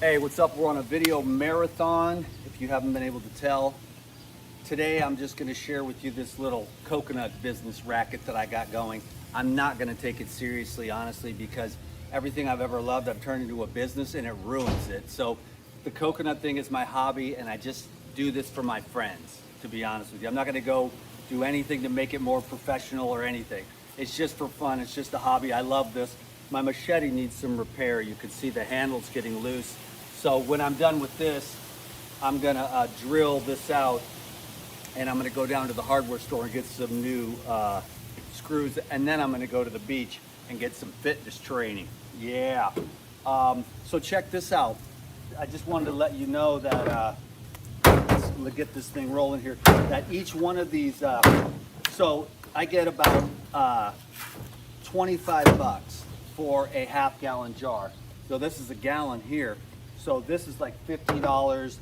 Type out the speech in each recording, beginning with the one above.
Hey, what's up? We're on a video marathon, if you haven't been able to tell. Today, I'm just gonna share with you this little coconut business racket that I got going. I'm not gonna take it seriously, honestly, because everything I've ever loved, I've turned into a business and it ruins it. So the coconut thing is my hobby and I just do this for my friends, to be honest with you. I'm not gonna go do anything to make it more professional or anything. It's just for fun, it's just a hobby. I love this. My machete needs some repair. You can see the handle's getting loose. So when I'm done with this, I'm gonna drill this out and I'm gonna go down to the hardware store and get some new screws, and then I'm gonna go to the beach and get some fitness training. Yeah. So check this out. I just wanted to let you know that, let's get this thing rolling here, that each one of these, so I get about 25 bucks for a half-gallon jar. So this is a gallon here. So this is like $50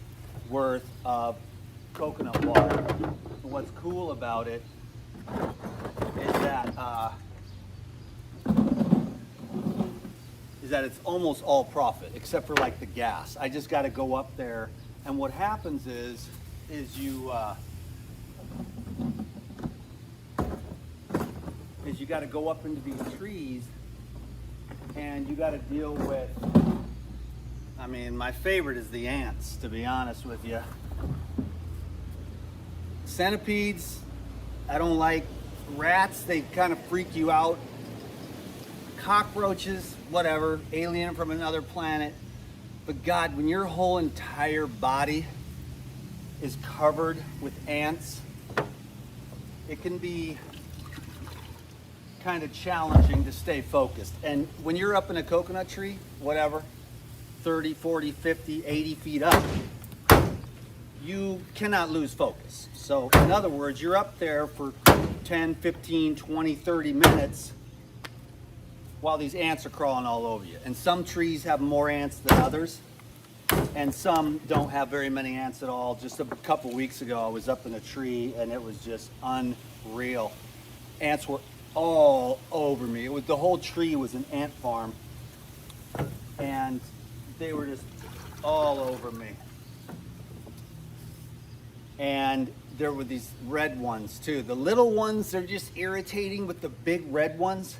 worth of coconut water. And what's cool about it is that it's almost all profit, except for like the gas. I just got to go up there, and what happens is you got to go up into these trees, and you got to deal with. I mean, my favorite is the ants, to be honest with you. Centipedes, I don't like. Rats, they kind of freak you out. Cockroaches, whatever, alien from another planet. But God, when your whole entire body is covered with ants, it can be kind of challenging to stay focused. And when you're up in a coconut tree, whatever, 30, 40, 50, 80 feet up, you cannot lose focus. So in other words, you're up there for 10, 15, 20, 30 minutes while these ants are crawling all over you. And some trees have more ants than others, and some don't have very many ants at all. Just a couple weeks ago, I was up in a tree and it was just unreal. Ants were all over me. It was, the whole tree was an ant farm, and they were just all over me. And there were these red ones too. The little ones, they're just irritating, but the big red ones,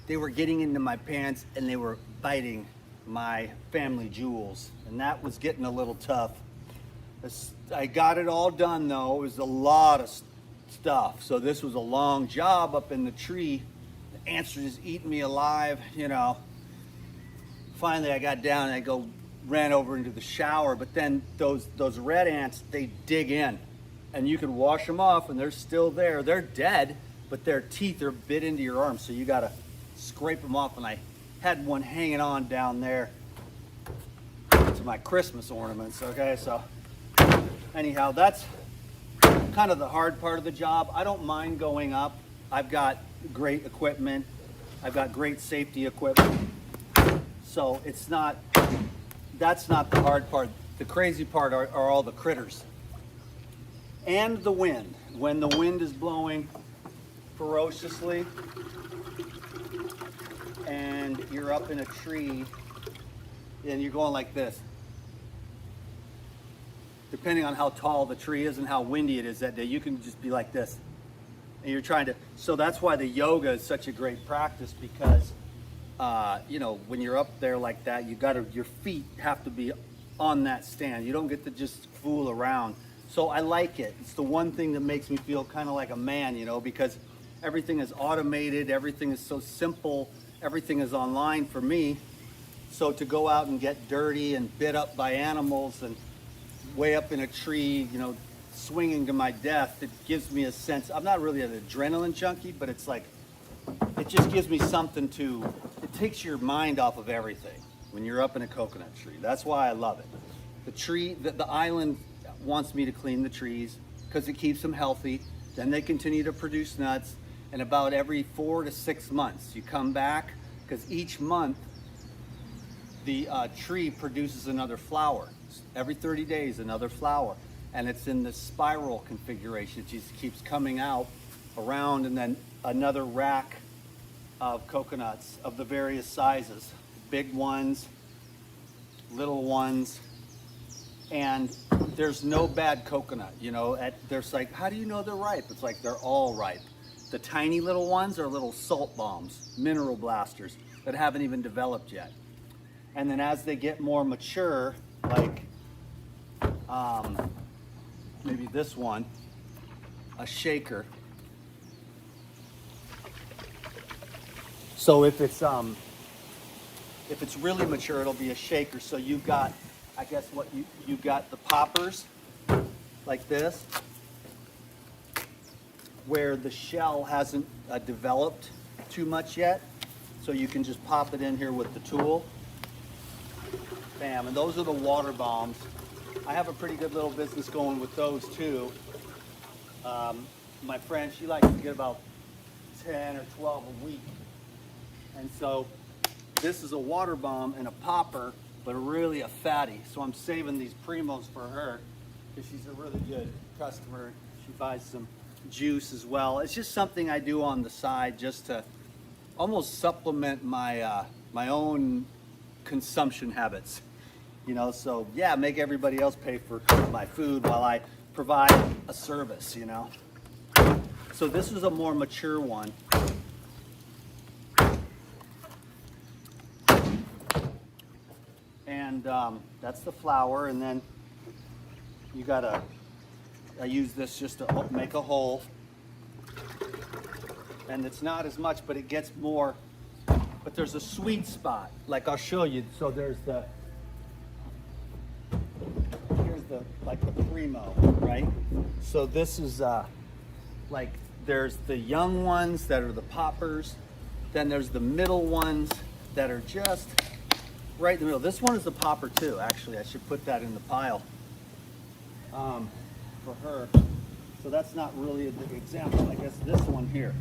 they were getting into my pants and they were biting my family jewels. And that was getting a little tough. I got it all done though. It was a lot of stuff. So this was a long job up in the tree. The ants were just eating me alive, you know. Finally, I got down and ran over into the shower, but then those red ants, they dig in, and you can wash them off, and they're still there. They're dead, but their teeth are bit into your arm, so you gotta scrape them off. And I had one hanging on down there to my Christmas ornaments. Okay, so anyhow, that's kind of the hard part of the job. I don't mind going up. I've got great equipment. I've got great safety equipment. So that's not the hard part. The crazy part are all the critters. And the wind. When the wind is blowing ferociously and you're up in a tree and you're going like this. Depending on how tall the tree is and how windy it is that day, you can just be like this. And you're trying to, so that's why the yoga is such a great practice, because you know, when you're up there like that, your feet have to be on that stand. You don't get to just fool around. So I like it. It's the one thing that makes me feel kind of like a man, you know, because everything is automated, everything is so simple, everything is online for me. So to go out and get dirty and bit up by animals and way up in a tree, you know, swinging to my death, it gives me a sense. I'm not really an adrenaline junkie, but it's like, it just gives me something to, it takes your mind off of everything when you're up in a coconut tree. That's why I love it. The tree, the island wants me to clean the trees because it keeps them healthy. Then they continue to produce nuts. And about every 4 to 6 months, you come back, because each month the tree produces another flower. Every 30 days, another flower. And it's in this spiral configuration. It just keeps coming out around, and then another rack of coconuts of the various sizes. Big ones, little ones, and there's no bad coconut. You know, there's like, how do you know they're ripe? It's like they're all ripe. The tiny little ones are little salt bombs, mineral blasters that haven't even developed yet. And then as they get more mature, like maybe this one, a shaker. So if it's really mature, it'll be a shaker. So you've got, I guess what you've got the poppers like this, where the shell hasn't developed too much yet. So you can just pop it in here with the tool. Bam, and those are the water bombs. I have a pretty good little business going with those too. My friend, she likes to get about 10 or 12 a week. And so this is a water bomb and a popper, but really a fatty. So I'm saving these primos for her because she's a really good customer. She buys some juice as well. It's just something I do on the side just to almost supplement my my own consumption habits. You know, so yeah, make everybody else pay for my food while I provide a service, you know. So this is a more mature one. And that's the flower, and then you gotta, I use this just to make a hole. And it's not as much, but it gets more, but there's a sweet spot. Like I'll show you. So there's here's like the primo, right? So this is like, there's the young ones that are the poppers. Then there's the middle ones that are just right in the middle. This one is the popper too, actually. I should put that in the pile for her. So that's not really an example. I guess this one here.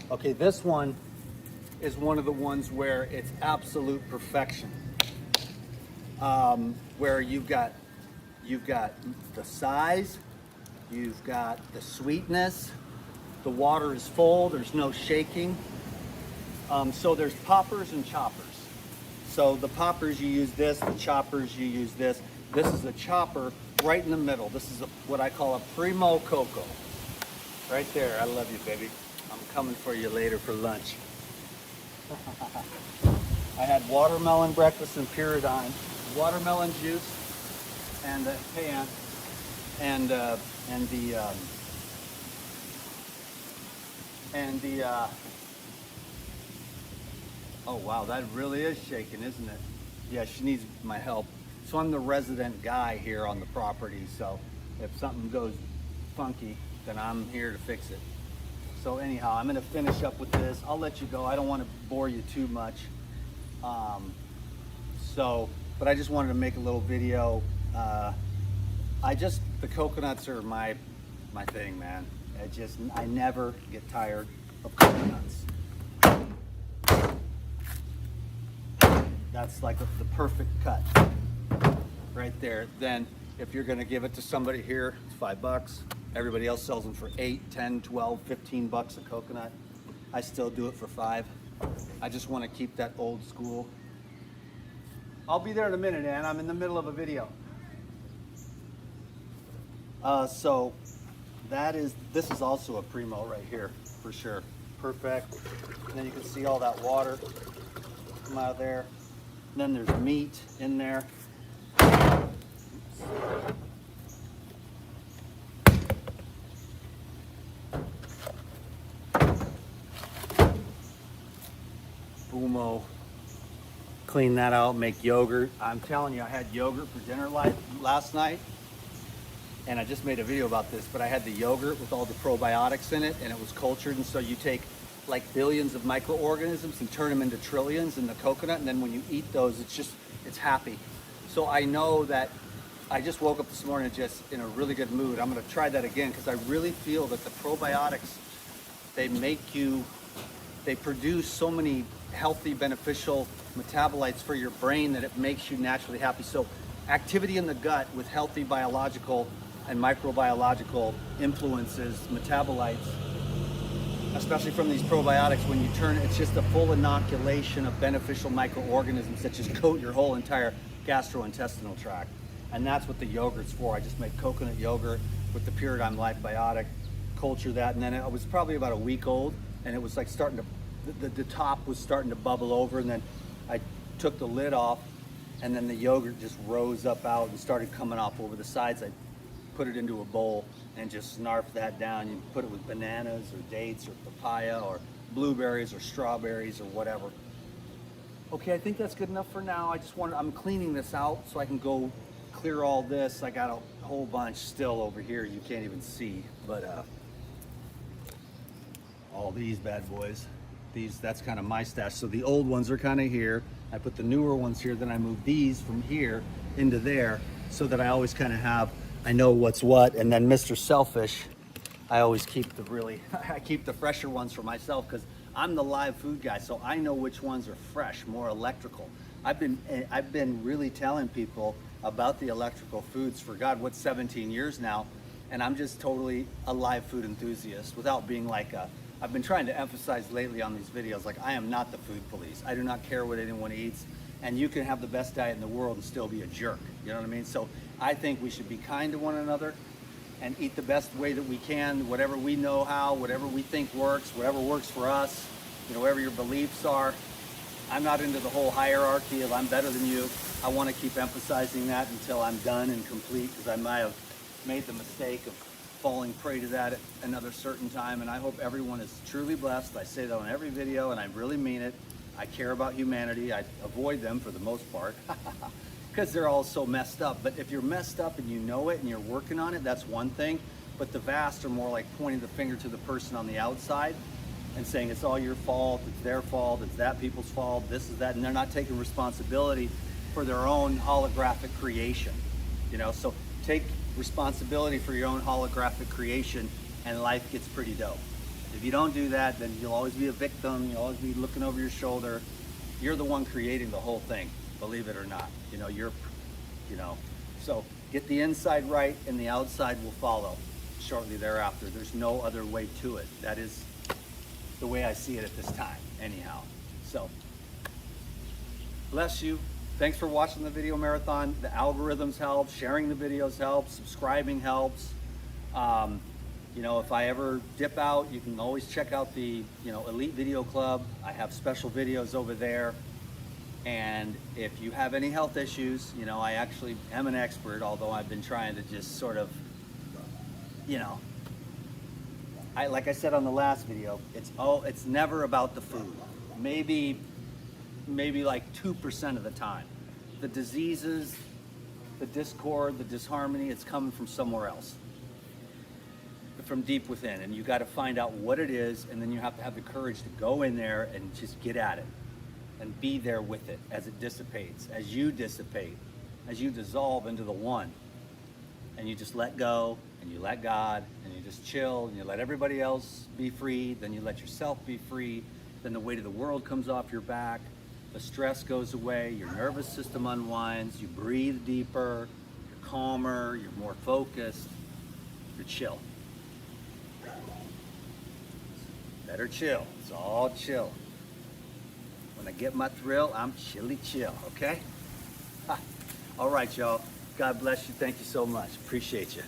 Okay, this one is one of the ones where it's absolute perfection. Where you've got the size, you've got the sweetness, the water is full, there's no shaking. So there's poppers and choppers. So the poppers, you use this, the choppers, you use this. This is a chopper right in the middle. This is what I call a primo coco. Right there, I love you, baby. I'm coming for you later for lunch. I had watermelon breakfast in Pyridine, watermelon juice, and a pan, and the oh wow, that really is shaking, isn't it? Yeah, she needs my help. So I'm the resident guy here on the property, so if something goes funky, then I'm here to fix it. So anyhow, I'm gonna finish up with this. I'll let you go. I don't want to bore you too much. But I just wanted to make a little video. The coconuts are my thing, man. I never get tired of coconuts. That's like the perfect cut right there. Then if you're gonna give it to somebody here, it's $5. Everybody else sells them for 8, 10, 12, 15 bucks a coconut. I still do it for 5. I just want to keep that old school. I'll be there in a minute, Ann. I'm in the middle of a video. So this is also a primo right here for sure. Perfect. And then you can see all that water come out of there. And then there's meat in there. Boomo. Clean that out, make yogurt. I'm telling you, I had yogurt for dinner last night, and I just made a video about this, but I had the yogurt with all the probiotics in it, and it was cultured, and so you take like billions of microorganisms and turn them into trillions in the coconut, and then when you eat those, it's happy. So I know that I just woke up this morning just in a really good mood. I'm gonna try that again because I really feel that the probiotics, they produce so many healthy, beneficial metabolites for your brain that it makes you naturally happy. So activity in the gut with healthy biological and microbiological influences, metabolites, especially from these probiotics, when you turn, it's just a full inoculation of beneficial microorganisms that just coat your whole entire gastrointestinal tract. And that's what the yogurt's for. I just make coconut yogurt with the Puridyne Lifebiotic, culture that, and then it was probably about a week old, and it was like starting to, the top was starting to bubble over, and then I took the lid off, and then the yogurt just rose up out and started coming off over the sides. I put it into a bowl and just snarfed that down. You put it with bananas or dates or papaya or blueberries or strawberries or whatever. Okay, I think that's good enough for now. I'm cleaning this out so I can go clear all this. I got a whole bunch still over here you can't even see, but all these bad boys, that's kind of my stash. So the old ones are kind of here. I put the newer ones here, then I move these from here into there so that I always kind of I know what's what. And then Mr. Selfish, I always keep I keep the fresher ones for myself because I'm the live food guy, so I know which ones are fresh, more electrical. I've been really telling people about the electrical foods for God, 17 years now, and I'm just totally a live food enthusiast without being like I've been trying to emphasize lately on these videos, like I am not the food police. I do not care what anyone eats, and you can have the best diet in the world and still be a jerk. You know what I mean? So I think we should be kind to one another and eat the best way that we can, whatever we know how, whatever we think works, whatever works for us, whatever your beliefs are. I'm not into the whole hierarchy of I'm better than you. I want to keep emphasizing that until I'm done and complete, because I might have made the mistake of falling prey to that at another certain time. And I hope everyone is truly blessed. I say that on every video, and I really mean it. I care about humanity. I avoid them for the most part because they're all so messed up. But if you're messed up and you know it and you're working on it, that's one thing. But the vast are more like pointing the finger to the person on the outside and saying it's all your fault, it's their fault, it's that people's fault, this is that, and they're not taking responsibility for their own holographic creation. So take responsibility for your own holographic creation and life gets pretty dope. If you don't do that, then you'll always be a victim, you'll always be looking over your shoulder. You're the one creating the whole thing, believe it or not. So get the inside right and the outside will follow shortly thereafter. There's no other way to it. That is the way I see it at this time, anyhow. So, bless you. Thanks for watching the video marathon. The algorithms help, sharing the videos helps, subscribing helps. If I ever dip out, you can always check out the Elite Video Club. I have special videos over there. And if you have any health issues, I actually am an expert, although I've been trying to just sort of, like I said on the last video, it's never about the food. Maybe like 2% of the time. The diseases, the discord, the disharmony, it's coming from somewhere else, from deep within. And you got to find out what it is, and then you have to have the courage to go in there and just get at it and be there with it as it dissipates, as you dissipate, as you dissolve into the one. And you just let go, and you let God, and you just chill, and you let everybody else be free, then you let yourself be free, then the weight of the world comes off your back, the stress goes away, your nervous system unwinds, you breathe deeper, you're calmer, you're more focused, you're chill. Better chill, it's all chill. When I get my thrill, I'm chilly chill, okay? All right, y'all. God bless you. Thank you so much. Appreciate you.